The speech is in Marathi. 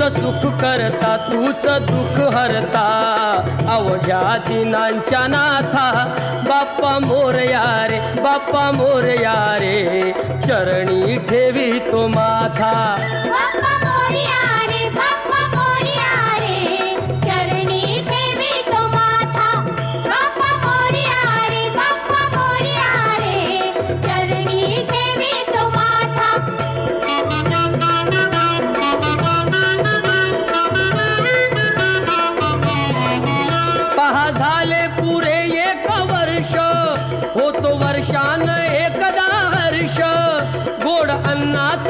तूच सुख करता तूच दुःख हरता अवघ्या दिनांच्या नाथा बाप्पा मोरया रे बाप्पा मोरया रे चरणी ठेवी तो माथा बाप्पा मोरया रे बाप्पा मोरया रे चरणी ठेवी तो माथा बाप्पा मोरया रे बाप्पा मोरया रे चरणी ठेवी तो माथा पहा झाले पुरे एक वर्ष होतो वर्षान एकदा हर्ष गोड अन्नाचा